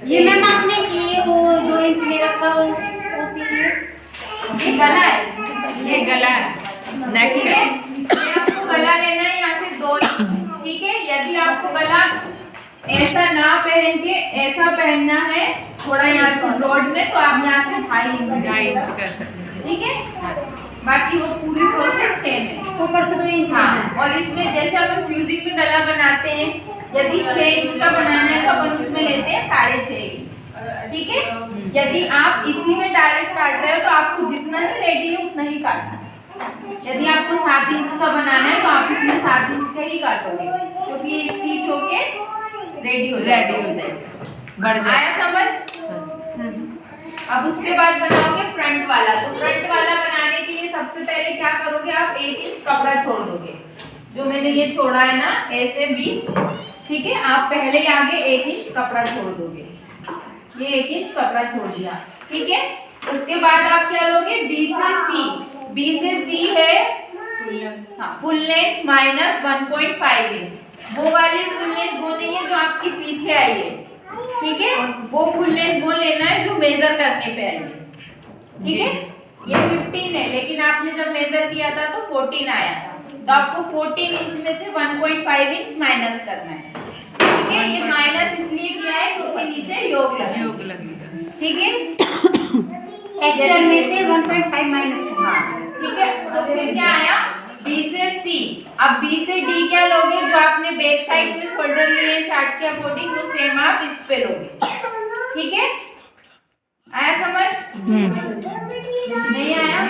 ये मैम आपने की वो 2 इंच ले रखा हो ये गला है, ये गला है, नेक ठीक है। है। ये आपको गला लेना है यहाँ से 2 इंच, ठीक है। यदि आपको गला ऐसा ना पहन के ऐसा पहनना है थोड़ा यहाँ से ब्रॉड में, तो आप यहाँ से 2.5 इंच 2.5 इंच कर सकते हैं। ठीक है। बाकी वो पूरी प्रोसेस सेम है। ऊपर से 2 इंच हाँ, लेना है। और इसमें जैसे अपन फ्यूजिंग में गला बनाते हैं, यदि 6 इंच का बनाना है तो अपन उसमें लेते हैं 6.5 इंच, ठीक है। यदि आप इसी में डायरेक्ट काट रहे हो तो आपको जितना ही रेडी है उतना ही काटना है। यदि आपको 7 इंच का बनाना है तो आप इसमें 7 इंच का ही काटोगे, क्योंकि ये स्टिच होके रेडी हो जाएगा, बढ़ जाए। आया समझ। अब उसके बाद बनाओगे फ्रंट वाला। तो फ्रंट वाला बनाने के लिए सबसे पहले क्या करोगे, आप 1 इंच कपड़ा छोड़ दोगे। जो मैंने ये छोड़ा है ना ऐसे भी, ठीक है। आप पहले ही आगे 1 इंच कपड़ा छोड़ दोगे। ये 1 इंच कपड़ा छोड़ दिया, ठीक है। उसके बाद आप क्या लोगे, बी से सी। बी से सी है फुल लेंथ माइनस 1.5 इंच। वो वाली फुल लेंथ वो नहीं है जो आपकी पीछे आई है, ठीक है। वो फुल लेंथ वो लेना है जो मेजर करने पे आई है, ठीक है। ये 15 है, लेकिन आपने जब मेजर किया था तो 14 आया था, तो आपको 14 इंच में से 1.5 इंच माइनस करना है, ठीक है। ये माइनस इसलिए किया है क्योंकि नीचे योग लगेगा, ठीक है। एक्चुअल में से 1.5 माइनस करना है। हाँ, ठीक है। तो फिर क्या आया, बी से सी। अब बी से डी क्या लोगे, जो आपने बैक साइड में शोल्डर लिए चार्ट के अकॉर्डिंग वो सेम आप इस पे लोगे, ठीक है। आया समझ? नहीं आया?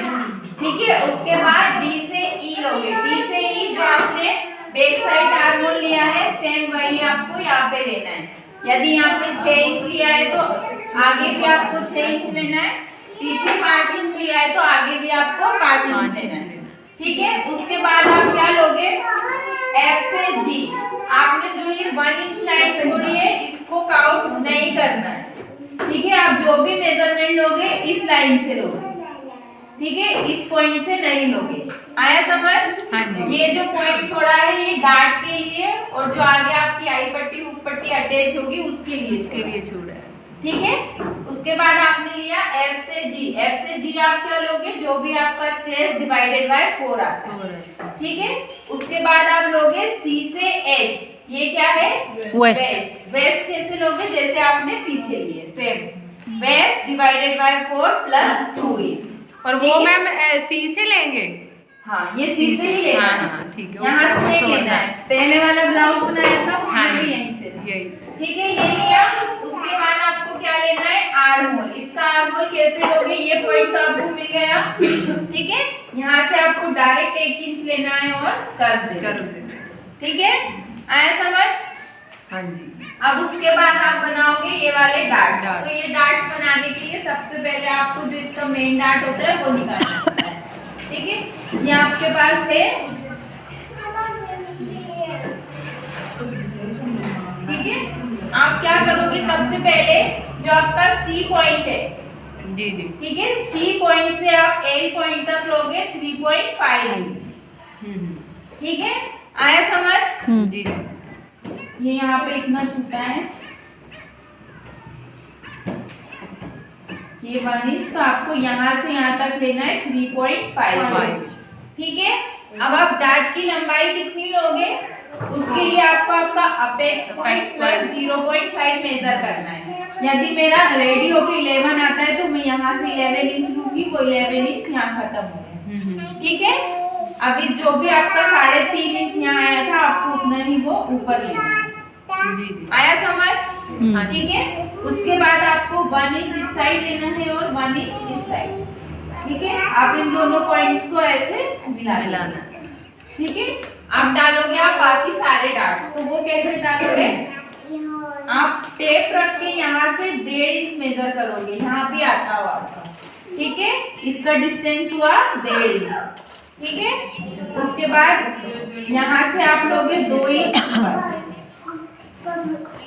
ठीक है। उसके बाद डी से ई लोगे। डी से ई जो आपने बैक साइड आर्म होल लिया है सेम वही आपको यहाँ पे लेना है। यदि यहाँ पे 6 इंच लिया है तो आगे भी आपको 6 इंच लेना है, पीछे 5 इंच लिया है तो आगे भी आपको 5 इंच लेना है, ठीक है। उसके बाद आप क्या लोगे, एफ से जी। आपने जो ये 1 इंच लाइन छोड़ी है इसको काउंट नहीं करना है, ठीक है। आप जो भी मेजरमेंट लोगे इस लाइन से लोगे, ठीक है, इस पॉइंट से नहीं लोगे। आया समझ? हाँ जी। ये जो पॉइंट छोड़ा है ये गार्ड के लिए, और जो आगे आपकी आई पट्टी हुक पट्टी अटैच होगी उसके लिए छोड़ा है, ठीक है। उसके बाद आपने लिया एफ से जी। एफ से जी आप क्या लोगे, जो भी आपका चेस्ट डिवाइडेड बाय 4 आता है, ठीक है। उसके बाद आप लोगे सी से एच। ये क्या है, वेस्ट। वेस्ट कैसे लोगे, जैसे आपने पीछे लिए same, waist divided by 4 plus 2 inch. और वो मैम सी से लेंगे। हाँ, ये सी से ही लेना है, हाँ, ठीक है। यहाँ से नहीं लेना है। पहले वाला ब्लाउज बनाया था उसमें हाँ, भी यहीं से था, यही से। ठीक है। ये लिया। उसके बाद आपको क्या लेना है, आर्म होल। इसका आर्म होल कैसे लोगे, ये पॉइंट आपको मिल गया, ठीक है। यहाँ से आपको डायरेक्ट 1 इंच लेना है और कर दे, ठीक है। आया समझ? हाँ जी। अब उसके बाद आप बनाओगे ये वाले डार्ट्स। डार्ट। तो ये डार्ट्स बनाने के लिए सबसे पहले आपको जो इसका मेन डार्ट होता है वो निकालना होता है, ठीक है। ये आपके पास है, ठीक है। आप क्या करोगे, सबसे पहले जो आपका सी पॉइंट है, जी जी, ठीक है, सी पॉइंट से आप एल पॉइंट तक लोगे 3.5 इंच, ठीक है। आया समझ? जी। ये यहाँ पे इतना छूटा है, ये 1 इंच, तो आपको यहाँ से यहाँ तक लेना है 3.5, ठीक है। अब आप डार्ट की लंबाई कितनी लोगे, उसके लिए आपका अपेक्स पॉइंट प्लस 0.5 मेजर करना है। यदि मेरा रेडी होके 11 आता है तो मैं यहाँ से 11 इंच लूंगी, वो 11 इंच यहाँ खत्म हो गया, ठीक है। अभी जो भी आपका 3.5 इंच यहाँ आया था आपको उतना ही वो ऊपर लेना है, जी। आया समझ? ठीक है। उसके बाद आपको 1 इंच इस साइड लेना है और 1 इंच इस साइड, ठीक है। आप इन दोनों पॉइंट्स को ऐसे मिलाना, ठीक है। आप डालोगे आप बाकी सारे डार्ट्स। तो वो कैसे डालोगे, आप टेप रख के यहाँ से 1.5 इंच मेजर करोगे, यहाँ भी आता हुआ आपका, ठीक है। इसका डिस्टेंस हुआ 1.5 इंच, ठीक है। उसके बाद यहाँ से आप लोगे 2 इंच ऊपर,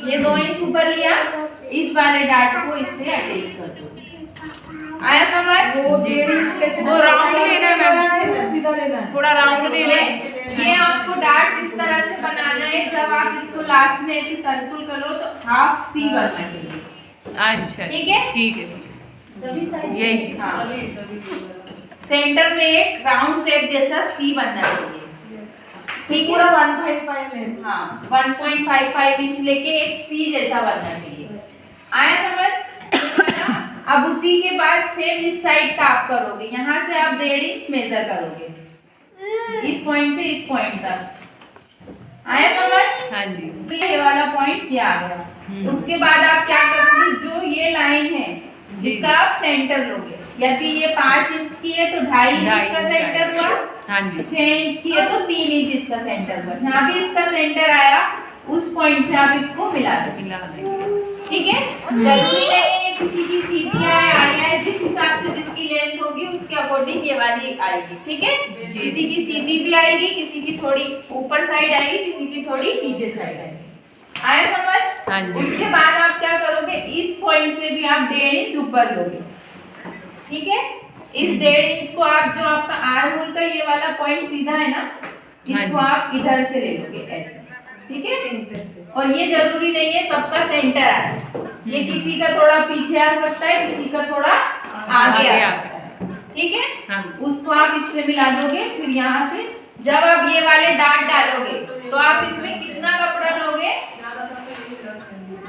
ये 2 इंच ऊपर लिया, इस वाले डार्ट को इससे अटैच कर दो। आया समझ? वो राउंड लेना है मैम, सीधा लेना है, थोड़ा राउंड लेना है। ये आपको डार्ट इस तरह से बनाना है, जब आप इसको लास्ट में ऐसे सर्कुल करो तो हाफ सी बनना चाहिए, अच्छा ठीक है? ठीक है यही चीज। हाँ। सेंटर में एक राउंड शेप जैसा सी बनना चाहिए। ठीक पूरा है? 1.5 लेंगे। हाँ 1.55 इंच लेके एक सी जैसा बनना चाहिए। आया समझ? अब उसी के बाद सेम इस साइड का आप करोगे, यहाँ से आप 1.5 इंच मेजर करोगे इस पॉइंट से इस पॉइंट तक। आया समझ? हाँ जी। ये वाला पॉइंट ये आ गया। उसके बाद आप क्या करोगे, जो ये लाइन है इसका आप सेंटर लोगे। यदि ये 5 इंच की है तो 2.5 इंच का सेंटर हुआ। हाँ जी। 6 इंच की है तो 3 इंच इसका सेंटर हुआ। जहाँ भी इसका सेंटर आया उस पॉइंट से आप इसको मिला दो। मिला देंगे। ठीक है? जरूरी नहीं है किसी की सीधी है आड़ी है, जिस हिसाब से जिसकी लेंथ होगी उसके अकॉर्डिंग ये वाली आएगी। ठीक है? किसी की सीधी भी आएगी, किसी की थोड़ी ऊपर साइड आएगी, किसी की थोड़ी नीचे साइड आएगी। आया समझ? हाँ जी। उसके बाद आप क्या करोगे, इस पॉइंट से भी आप 1.5 इंच ऊपर लोगे। ठीक है? इस 1.5 इंच को आप जो आपका आर्म होल का ये वाला पॉइंट सीधा है ना, इसको आप इधर से ले लोगे ऐसे। ठीक है? और ये जरूरी नहीं है सबका सेंटर आए, ये किसी का थोड़ा पीछे आ सकता है, किसी का थोड़ा आगे आ सकता है। ठीक है? हाँ। उसको आप इससे मिला दोगे। फिर यहाँ से जब आप ये वाले डाट डालोगे तो आप इसमें कितना कपड़ा लोगे,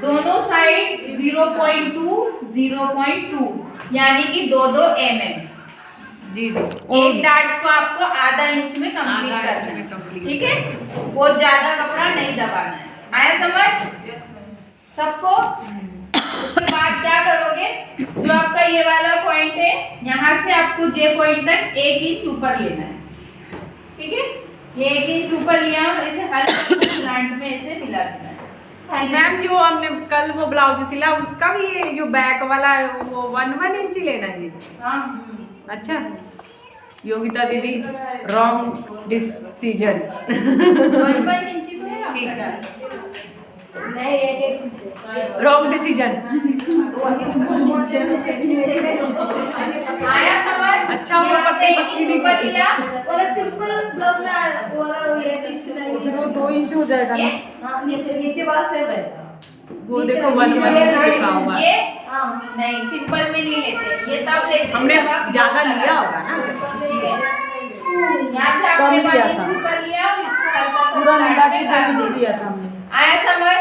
दोनों साइड 0.2 0.2 यानी कि 2-2 mm। जी जी। एक डाट को आपको आधा इंच में कंप्लीट आधा इंच करना में है। complete ठीक है? बहुत ज्यादा कपड़ा नहीं दबाना है। आया समझ सबको? उसके बाद क्या करोगे, जो आपका ये वाला पॉइंट है यहाँ से आपको जे पॉइंट तक 1 इंच ऊपर लेना है। ठीक है? ये 1 इंच ऊपर लिया और इसे हल्का प्लांट में ऐसे मिला देना है। मैम जो हमने कल वो ब्लाउज सिला उसका भी ये जो बैक वाला है वो 1 इंच ही लेना है जी। हाँ अच्छा योगिता दीदी रॉन्ग डिसीजन। 1 इंच ही तो है ठीक आपका। है। नहीं 1 इंच है। Wrong decision. आया समझ? अच्छा, वो ये आपने पत्ती 1 पत्ती इंच नहीं ऊपर होती। लिया। वाला सिंपल ब्लाउज में वाला 1 इंच नहीं। वो 2 इंच हो जाएगा ये ना। हाँ नीचे वाला सेम रहेगा। वो देखो 1 इंच लिखा हुआ है। ये हाँ नहीं सिंपल में नहीं लेते, ये तब लेते हैं हमने जब आप ज्यादा ब्लाउज लिया लगाते होगा ना। हैं। ठीक है? यहाँ से आपने कम लिया 1 था। इंच ऊपर लिया और इसको हल्का सा पूरा मिला फ्लैट के में कर 2 इंच दो। लिया था हमने। आया समझ?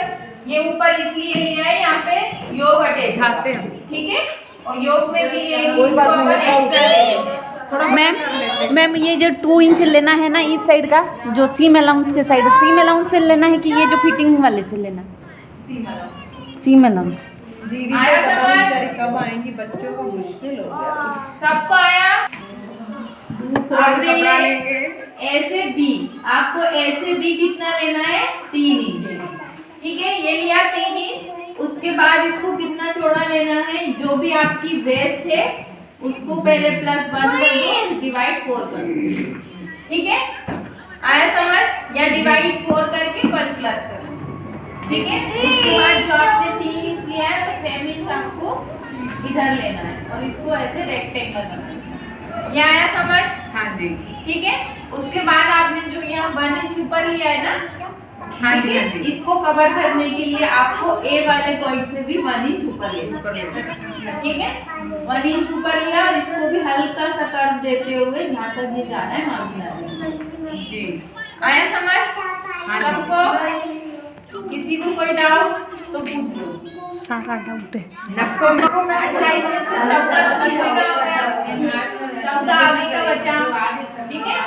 ये ऊपर इसलिए लिया है, यहाँ पे योग अटैच होगा। उठाते हैं। ठीक है? और योग में भी एक कोई इंच बात को नहीं, अपन उठाओ। एक्स्ट्रा ले लेंगे। मैम ये जो 2 इंच लेना है ना इस साइड का, जो सीम अलाउंस के साइड सीम अलाउंस से लेना है कि ये जो फिटिंग वाले से लेना है? सीमा लो। Seam allowance. दीदी आया को पता समझ? नहीं बेचारी कब आएंगी, बच्चों को मुश्किल हो गया। सबको आया? आपने कपड़ा ये लेंगे। ऐसे बी, आपको ऐसे बी कितना लेना है, 3 इंच। ठीक है? ये लिया 3 इंच। उसके बाद इसको कितना चौड़ा लेना है, जो भी आपकी वेस्ट है उसको पहले +1 कर दो, डिवाइड 4 कर दो। ठीक है? आया समझ? या डिवाइड 4 करके 1 प्लस कर दो। ठीक है? उसके बाद जो आपने 3 इंच लिया है वो सेम इंच आपको इधर लेना है और इसको ऐसे रेक्टेंगल बनाना है। ये आया समझ? हाँ जी। ठीक है? उसके बाद आपने जो यहाँ 1 इंच ऊपर लिया है ना, हाँ ठीक जी, है? हाँ जी। इसको कवर करने के लिए आपको ए वाले पॉइंट से भी 1 इंच ऊपर लेना ऊपर ले जाओ। है। ठीक है? 1 इंच ऊपर लिया और इसको भी हल्का सा कर्व देते हुए जहाँ तक ये जाना है वहाँ भी जाना है। जी। आया समझ? हाँ जी। सबको? किसी को कोई डाउट तो पूछ लो। सारा डाउट है। नक्को 28 में से 14 तो पीछे का हो गया, 14 आगे का बचा। ठीक है?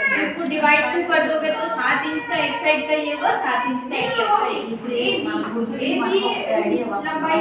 तो इसको डिवाइड 2 कर दोगे तो 7 इंच का एक साइड का ये होगा, 7 इंच का एक साइड का ये। लंबाई